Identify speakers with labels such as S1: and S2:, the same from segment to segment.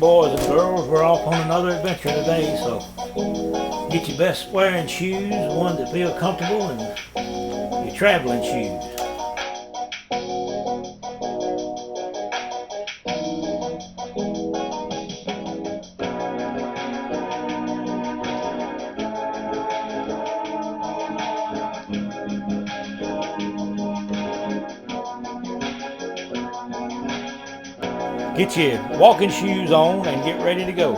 S1: Alright boys and girls, we're off on another adventure today, so get your best wearing shoes, ones that feel comfortable, and your traveling shoes. Get your walking shoes on and get ready to go.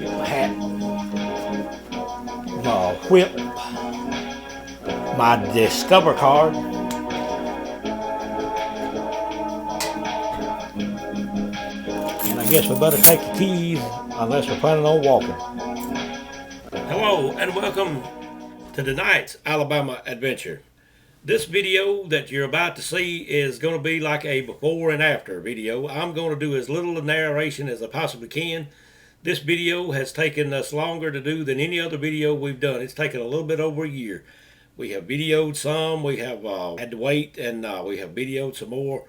S1: Get my hat, my whip, my Discover card, and I guess we better take the keys unless we're planning on walking. Hello and welcome to tonight's Alabama adventure. This video that you're about to see is going to be like a before and after video. I'm going to do as little narration as I possibly can. This video has taken us longer to do than any other video we've done. It's taken a little bit over a year. We have videoed some, we have had to wait, and we have videoed some more.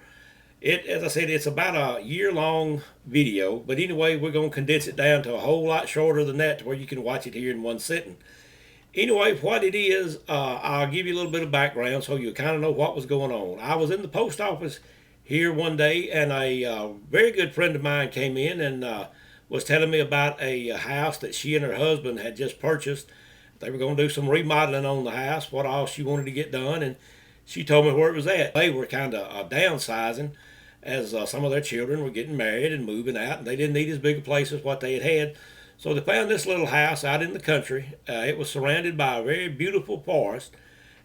S1: As I said, it's about a year-long video, but anyway, we're going to condense it down to a whole lot shorter than that to where you can watch it here in one sitting. Anyway, what it is, I'll give you a little bit of background so you kind of know what was going on. I was in the post office here one day, and a very good friend of mine came in and was telling me about a house that she and her husband had just purchased. They were going to do some remodeling on the house, what all she wanted to get done, and she told me where it was at. They were kind of downsizing as some of their children were getting married and moving out, and they didn't need as big a place as what they had had. So they found this little house out in the country. It was surrounded by a very beautiful forest,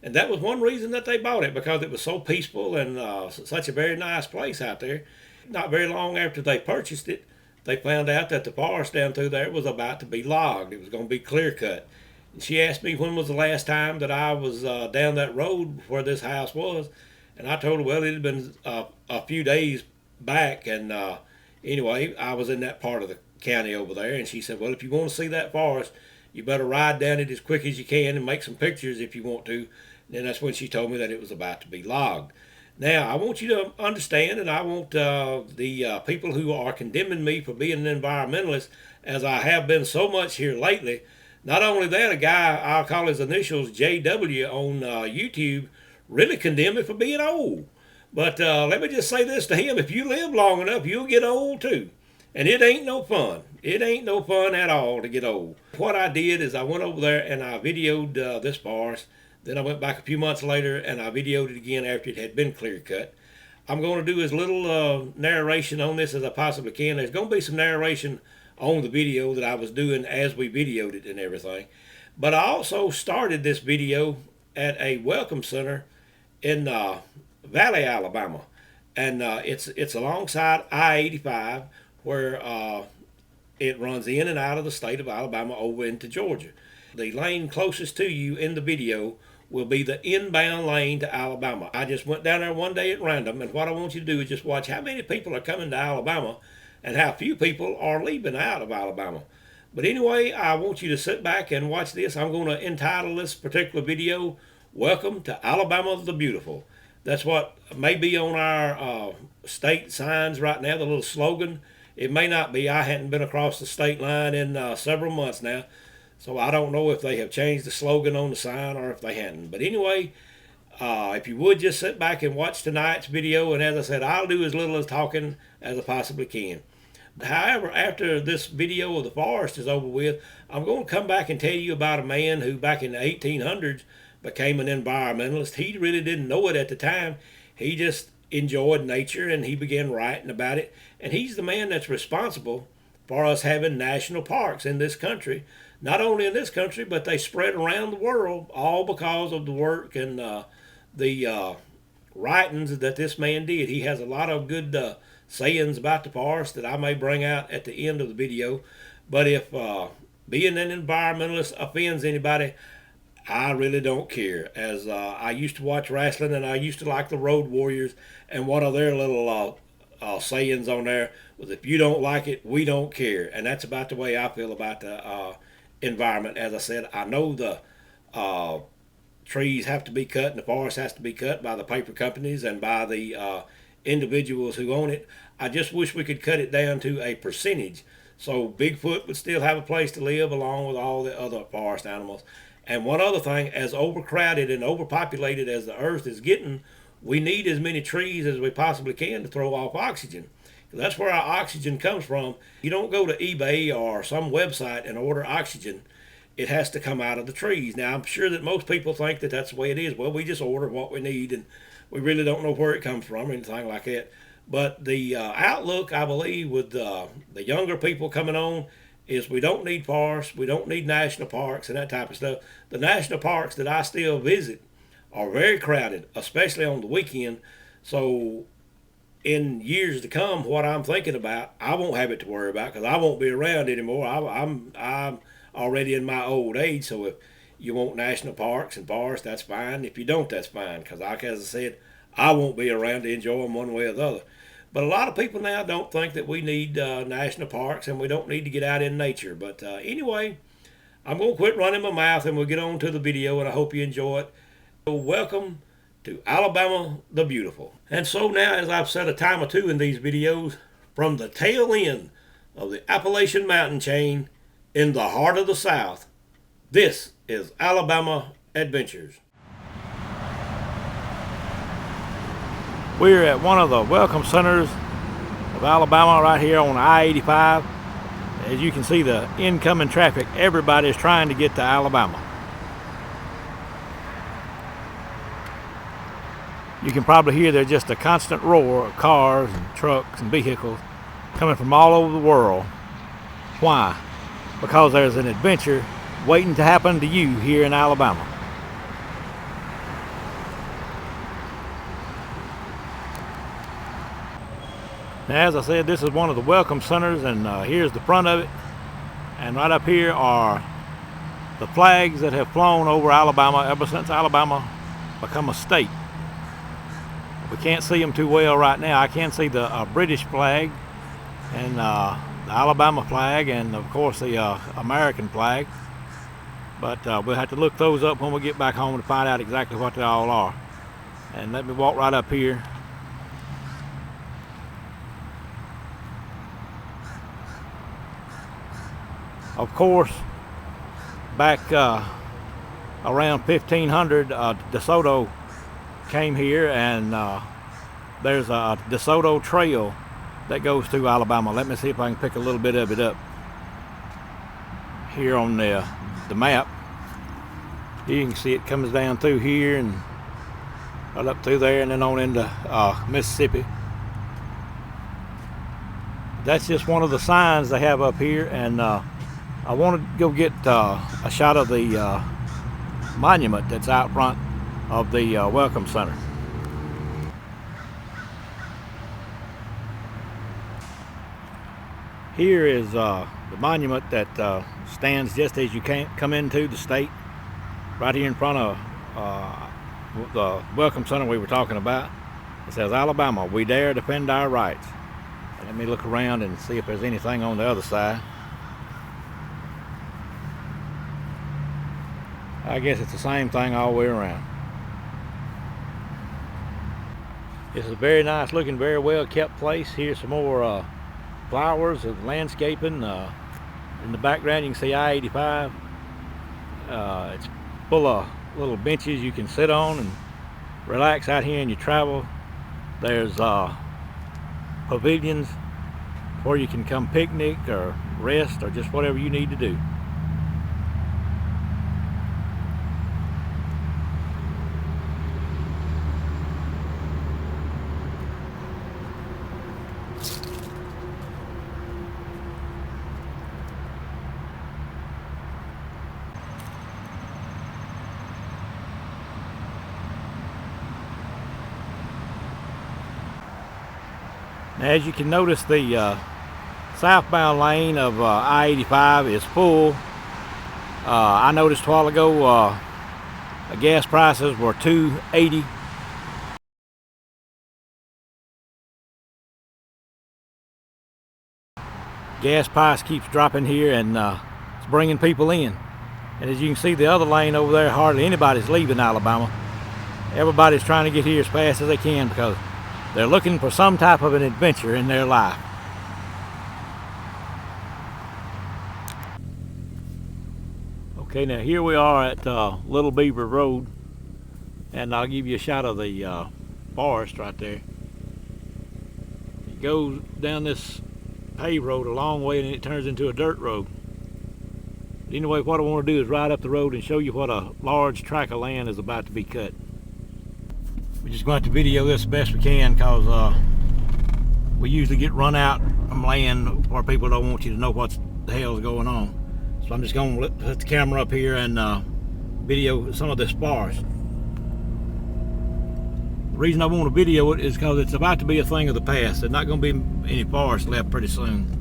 S1: and that was one reason that they bought it, because it was so peaceful and such a very nice place out there. Not very long after they purchased it, they found out that the forest down through there was about to be logged. It was going to be clear cut. And she asked me when was the last time that I was down that road where this house was, and I told her, well, it had been a few days back, and anyway, I was in that part of the county over there, and she said, well, if you want to see that forest, you better ride down it as quick as you can and make some pictures if you want to. And then that's when she told me that it was about to be logged. Now, I want you to understand, and I want the people who are condemning me for being an environmentalist, as I have been so much here lately. Not only that, a guy, I'll call his initials JW on YouTube, really condemned me for being old. But let me just say this to him: if you live long enough, you'll get old too. And it ain't no fun. It ain't no fun at all to get old. What I did is I went over there and I videoed this forest. Then I went back a few months later and I videoed it again after it had been clear cut. I'm going to do as little narration on this as I possibly can. There's going to be some narration on the video that I was doing as we videoed it and everything. But I also started this video at a welcome center in Valley, Alabama. And it's alongside I-85, where it runs in and out of the state of Alabama over into Georgia. The lane closest to you in the video will be the inbound lane to Alabama. I just went down there one day at random, and what I want you to do is just watch how many people are coming to Alabama and how few people are leaving out of Alabama. But anyway, I want you to sit back and watch this. I'm going to entitle this particular video, Welcome to Alabama the Beautiful. That's what may be on our state signs right now, the little slogan. It may not be. I hadn't been across the state line in several months now, so I don't know if they have changed the slogan on the sign or if they hadn't. But anyway, if you would just sit back and watch tonight's video, and as I said, I'll do as little as talking as I possibly can. However, after this video of the forest is over with, I'm going to come back and tell you about a man who back in the 1800s became an environmentalist. He really didn't know it at the time. He just enjoyed nature and he began writing about it. And he's the man that's responsible for us having national parks in this country. Not only in this country, but they spread around the world, all because of the work and the writings that this man did. He has a lot of good sayings about the forest that I may bring out at the end of the video. But if being an environmentalist offends anybody, I really don't care, as I used to watch wrestling and I used to like the Road Warriors, and one of their little sayings on there was, if you don't like it, we don't care. And that's about the way I feel about the environment. As I said, I know the trees have to be cut and the forest has to be cut by the paper companies and by the individuals who own it. I just wish we could cut it down to a percentage, so Bigfoot would still have a place to live along with all the other forest animals. And one other thing, as overcrowded and overpopulated as the earth is getting, we need as many trees as we possibly can to throw off oxygen. That's where our oxygen comes from. You don't go to eBay or some website and order oxygen. It has to come out of the trees. Now, I'm sure that most people think that that's the way it is. Well, we just order what we need, and we really don't know where it comes from or anything like that. But the outlook, I believe, with the younger people coming on is we don't need forests, we don't need national parks and that type of stuff. The national parks that I still visit are very crowded, especially on the weekend. So in years to come, what I'm thinking about, I won't have it to worry about because I won't be around anymore. I'm already in my old age, so if you want national parks and forests, that's fine. If you don't, that's fine, because like as I said, I won't be around to enjoy them one way or the other. But a lot of people now don't think that we need national parks and we don't need to get out in nature. But anyway, I'm going to quit running my mouth and we'll get on to the video, and I hope you enjoy it. So welcome to Alabama the Beautiful. And so now, as I've said a time or two in these videos, from the tail end of the Appalachian Mountain chain in the heart of the South, this is Alabama Adventures. We're at one of the welcome centers of Alabama right here on I-85. As you can see, the incoming traffic, everybody is trying to get to Alabama. You can probably hear there's just a constant roar of cars and trucks and vehicles coming from all over the world. Why? Because there's an adventure waiting to happen to you here in Alabama. Now, as I said, this is one of the welcome centers, and here's the front of it. And right up here are the flags that have flown over Alabama ever since Alabama become a state. We can't see them too well right now. I can see the British flag and the Alabama flag and of course the American flag. But we'll have to look those up when we get back home to find out exactly what they all are. And let me walk right up here. Of course, back around 1500, DeSoto came here, and there's a DeSoto trail that goes through Alabama. Let me see if I can pick a little bit of it up here on the map. You can see it comes down through here and right up through there and then on into Mississippi. That's just one of the signs they have up here, and I want to go get a shot of the monument that's out front of the Welcome Center. Here is the monument that stands just as you come into the state, right here in front of the Welcome Center we were talking about. It says, "Alabama, we dare defend our rights." Let me look around and see if there's anything on the other side. I guess it's the same thing all the way around. It's a very nice looking, very well kept place. Here's some more flowers and landscaping. In the background you can see I-85. It's full of little benches you can sit on and relax out here in your travel. There's pavilions where you can come picnic or rest or just whatever you need to do. Now, as you can notice, the southbound lane of I-85 is full. I noticed a while ago the gas prices were $2.80. Gas price keeps dropping here, and it's bringing people in. And as you can see, the other lane over there, hardly anybody's leaving Alabama. Everybody's trying to get here as fast as they can because They're looking for some type of an adventure in their life. Okay, now here we are at Little Beaver Road, and I'll give you a shot of the forest right there. It goes down this paved road a long way, and it turns into a dirt road. But anyway, what I want to do is ride up the road and show you what a large tract of land is about to be cut. We're just going to video this the best we can, because we usually get run out from land where people don't want you to know what the hell's going on. So I'm just going to put the camera up here and video some of this forest. The reason I want to video it is because it's about to be a thing of the past. There's not going to be any forest left pretty soon.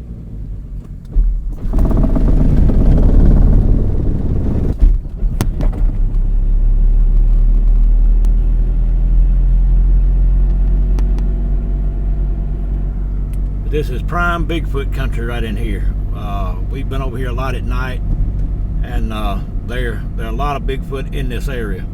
S1: This is prime Bigfoot country right in here. We've been over here a lot at night, and there are a lot of Bigfoot in this area.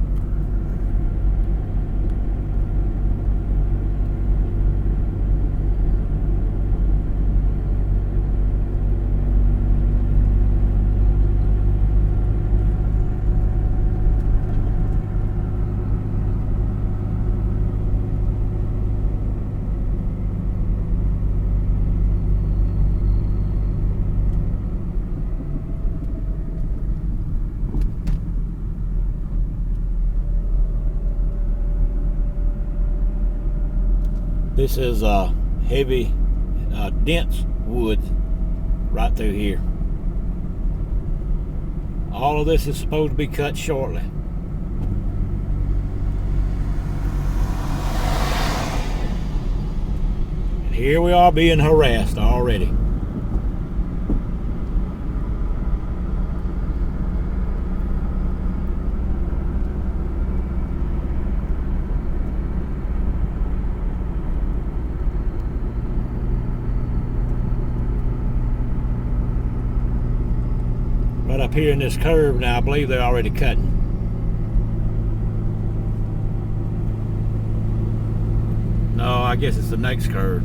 S1: This is heavy, dense wood right through here. All of this is supposed to be cut shortly. And here we are being harassed already. Right up here in this curve now, I believe they're already cutting. No, I guess it's the next curve.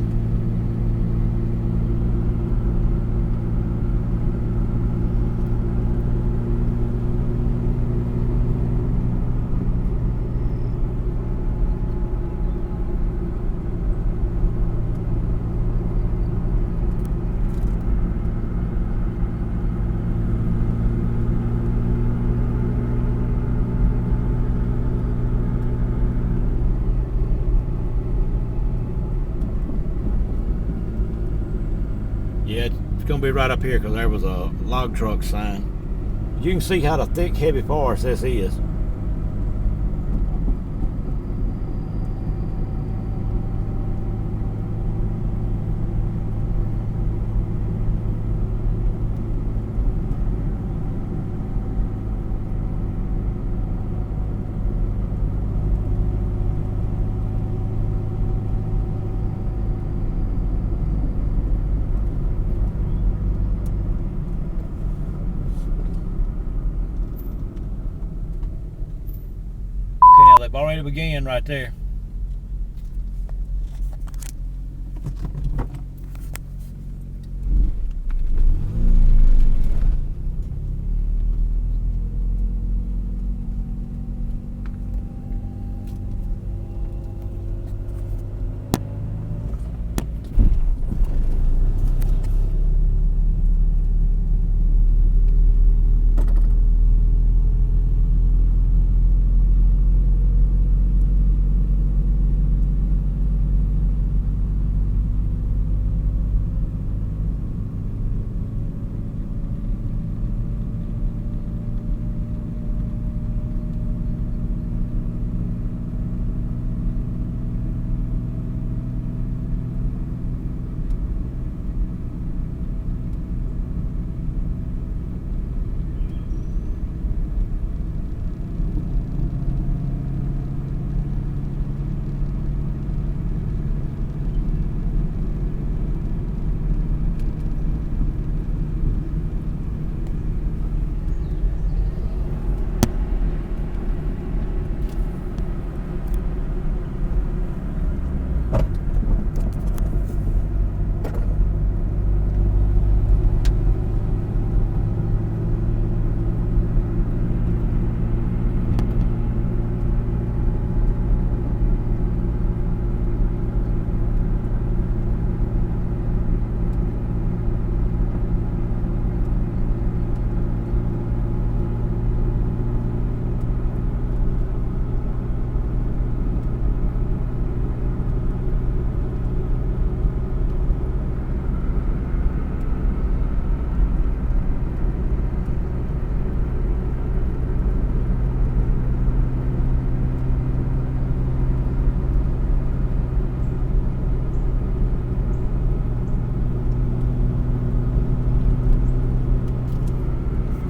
S1: Yeah, it's going to be right up here because there was a log truck sign. You can see how the thick, heavy forest this is. Okay, now they've already began right there.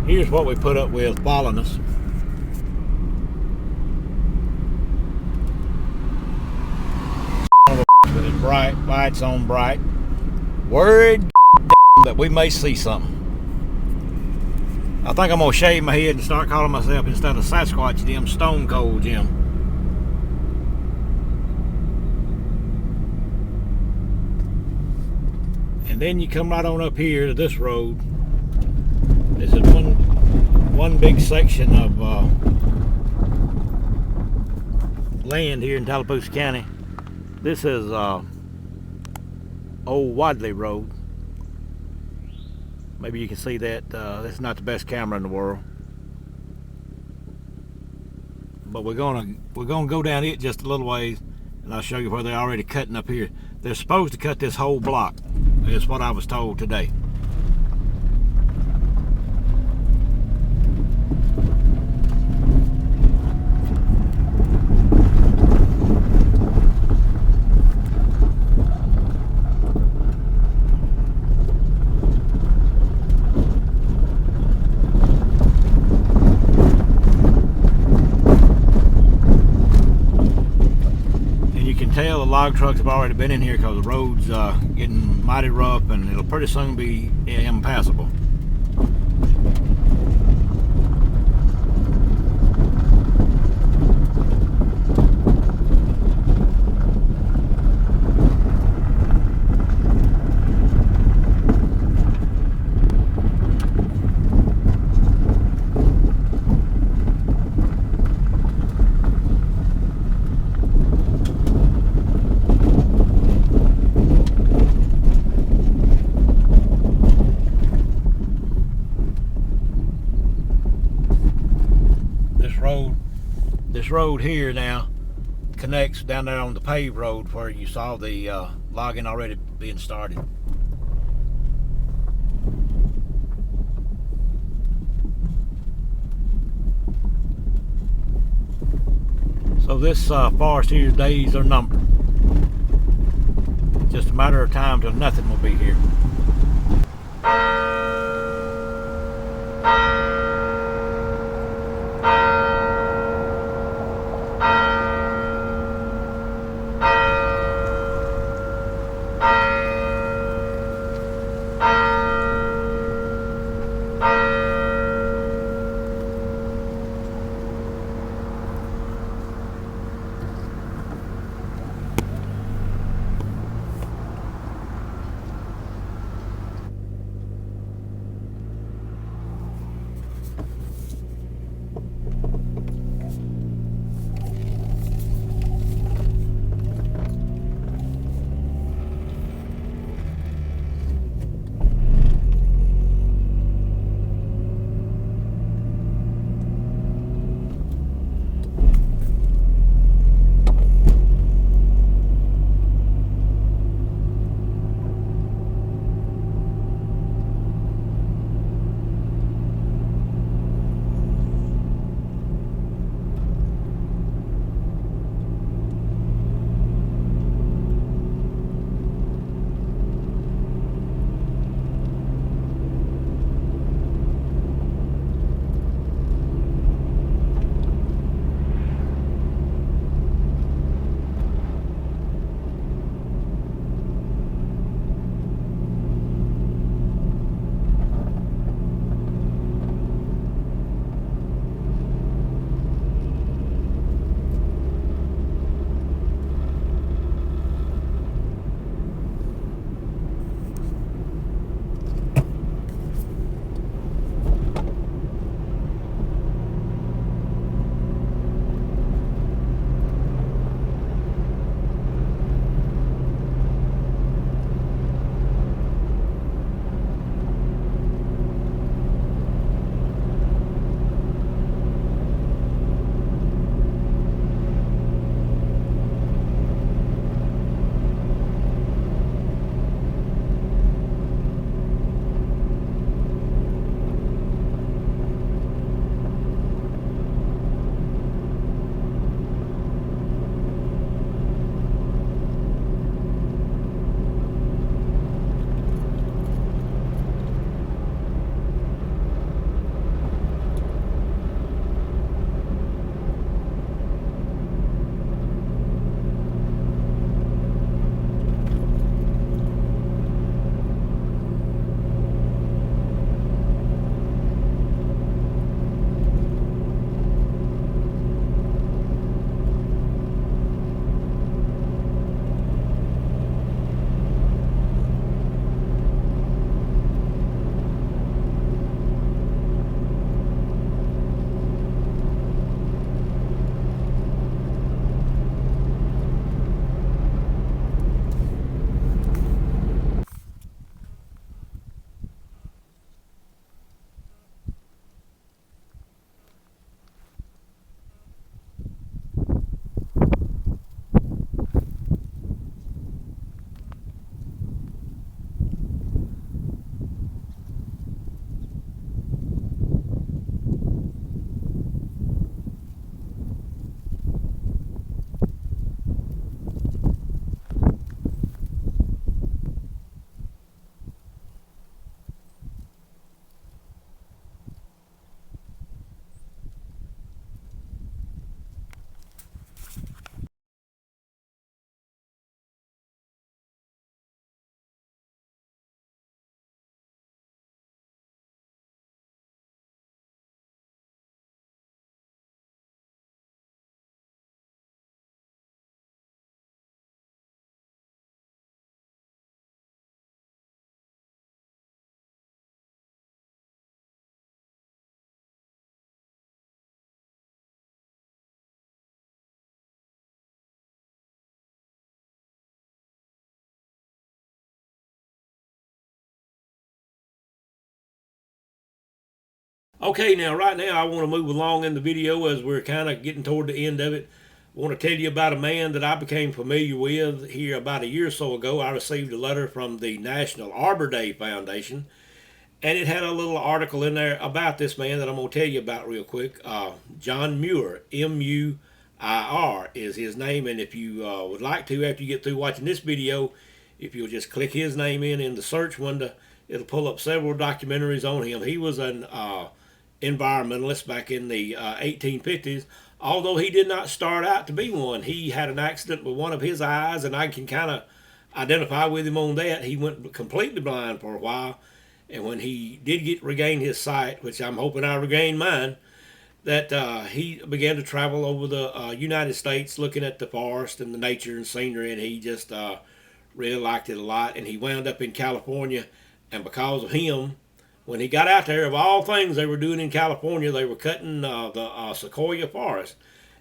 S1: Here's what we put up with following us. With his bright lights on bright, worried that we may see something. I think I'm gonna shave my head and start calling myself, instead of Sasquatch Jim, Stone Cold Jim. And then you come right on up here to this road. This is one big section of land here in Tallapoosa County. This is Old Wadley Road. Maybe you can see that. This is not the best camera in the world, but we're gonna go down it just a little ways, and I'll show you where they're already cutting up here. They're supposed to cut this whole block. Is what I was told today. Tell the log trucks have already been in here because the road's getting mighty rough, and it'll pretty soon be impassable. This road here now connects down there on the paved road where you saw the logging already being started. So this forest here's days are numbered. Just a matter of time till nothing will be here. Okay, now right now I want to move along in the video as we're kind of getting toward the end of it. I want to tell you about a man that I became familiar with here about a year or so ago. I received a letter from the National Arbor Day Foundation, and it had a little article in there about this man that I'm going to tell you about real quick. John Muir, Muir is his name, and if you would like to, after you get through watching this video, if you'll just click his name in the search window, it'll pull up several documentaries on him. He was an environmentalist back in the 1850s. Although he did not start out to be one, he had an accident with one of his eyes, and I can kind of identify with him on that. He went completely blind for a while, and when he did regain his sight, which I'm hoping I regain mine, that he began to travel over the United States looking at the forest and the nature and scenery, and he just really liked it a lot. And he wound up in California, and because of him, when he got out there, of all things they were doing in California, they were cutting the sequoia forest.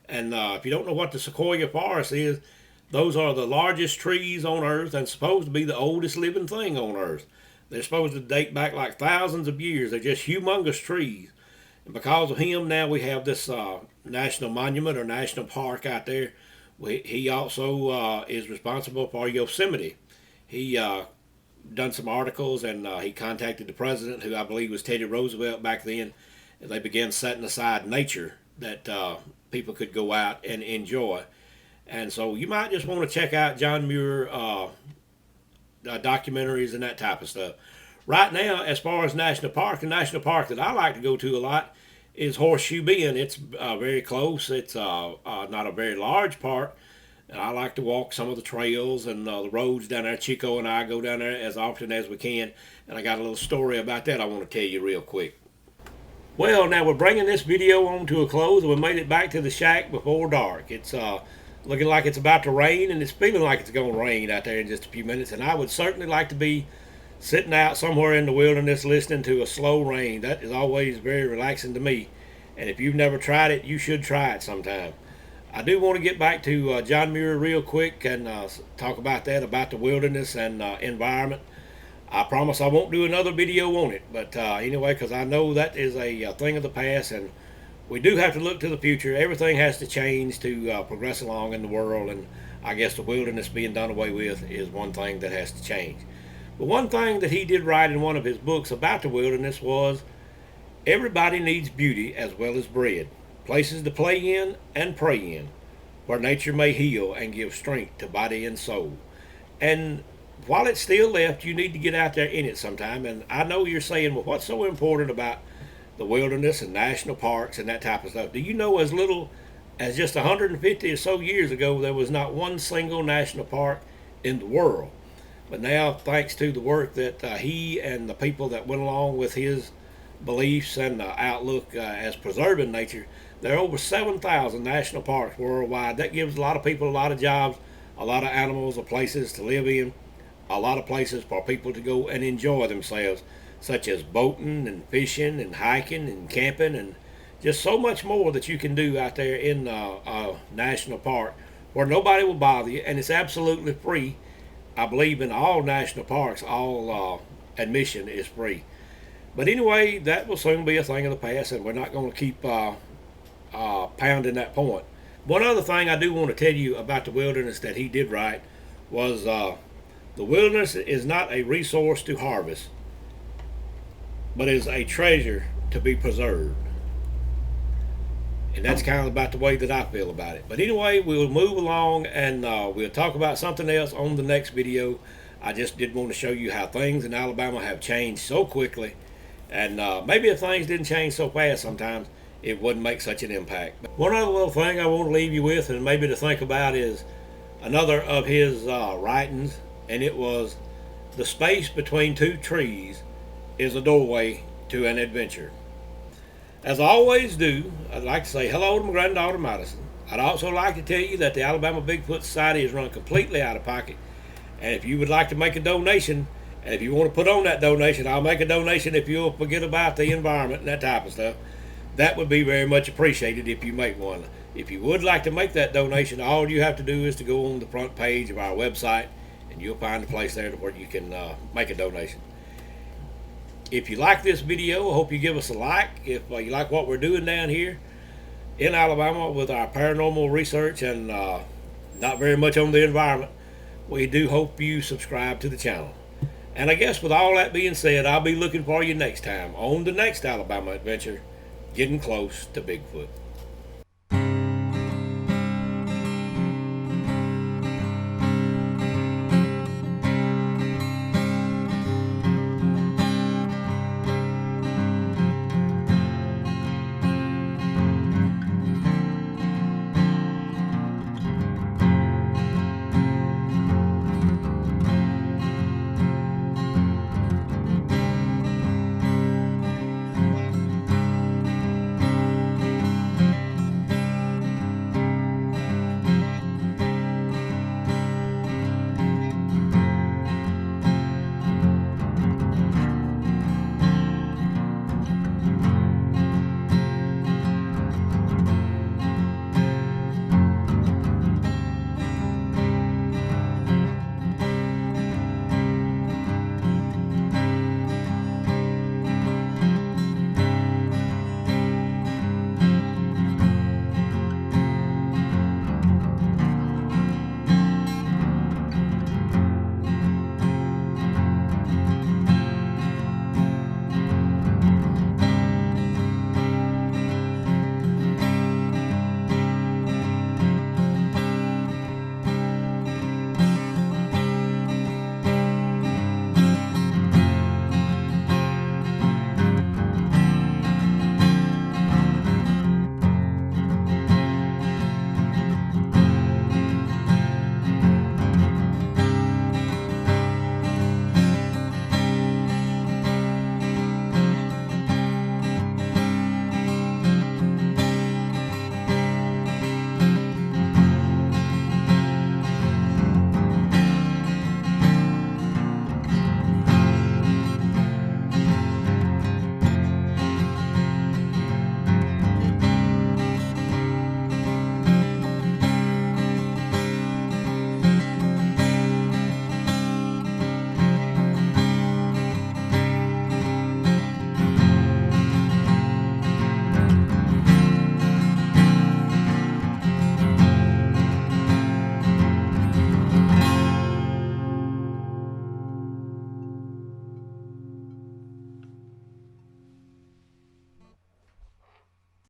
S1: And if you don't know what the sequoia forest is, those are the largest trees on Earth and supposed to be the oldest living thing on Earth. They're supposed to date back like thousands of years. They're just humongous trees. And because of him, now we have this national monument or national park out there. He also is responsible for Yosemite. He done some articles, and he contacted the president, who I believe was Teddy Roosevelt back then, and they began setting aside nature that people could go out and enjoy. And so you might just want to check out John Muir documentaries and that type of stuff. Right now, as far as national park, the national park that I like to go to a lot is Horseshoe Bend. It's very close. It's not a very large park. And I like to walk some of the trails and the roads down there. Chico and I go down there as often as we can. And I got a little story about that I want to tell you real quick. Well, now we're bringing this video on to a close. We made it back to the shack before dark. It's looking like it's about to rain, and it's feeling like it's going to rain out there in just a few minutes. And I would certainly like to be sitting out somewhere in the wilderness listening to a slow rain. That is always very relaxing to me. And if you've never tried it, you should try it sometime. I do want to get back to John Muir real quick and talk about that, about the wilderness and environment. I promise I won't do another video on it, but anyway, because I know that is a thing of the past, and we do have to look to the future. Everything has to change to progress along in the world, and I guess the wilderness being done away with is one thing that has to change. But one thing that he did write in one of his books about the wilderness was, everybody needs beauty as well as bread, places to play in and pray in, where nature may heal and give strength to body and soul. And while it's still left, you need to get out there in it sometime. And I know you're saying, well, what's so important about the wilderness and national parks and that type of stuff? Do you know, as little as just 150 or so years ago, there was not one single national park in the world. But now, thanks to the work that he and the people that went along with his beliefs and outlook as preserving nature, there are over 7,000 national parks worldwide. That gives a lot of people a lot of jobs, a lot of animals or places to live in, a lot of places for people to go and enjoy themselves, such as boating and fishing and hiking and camping, and just so much more that you can do out there in a national park where nobody will bother you, and it's absolutely free. I believe in all national parks, all admission is free. But anyway, that will soon be a thing of the past, and we're not going to keep pounding that point. One other thing I do want to tell you about the wilderness that he did write was the wilderness is not a resource to harvest, but is a treasure to be preserved. And that's kind of about the way that I feel about it. But anyway, we'll move along, and we'll talk about something else on the next video. I just did want to show you how things in Alabama have changed so quickly. And maybe if things didn't change so fast sometimes, it wouldn't make such an impact. But one other little thing I want to leave you with, and maybe to think about, is another of his writings. And it was, the space between two trees is a doorway to an adventure. As I always do, I'd like to say hello to my granddaughter Madison. I'd also like to tell you that the Alabama Bigfoot Society is run completely out of pocket. And if you would like to make a donation, and if you want to put on that donation, I'll make a donation if you'll forget about the environment and that type of stuff. That would be very much appreciated if you make one. If you would like to make that donation, all you have to do is to go on the front page of our website, and you'll find a place there where you can make a donation. If you like this video, I hope you give us a like. If you like what we're doing down here in Alabama with our paranormal research and not very much on the environment, we do hope you subscribe to the channel. And I guess with all that being said, I'll be looking for you next time on the next Alabama adventure, getting close to Bigfoot.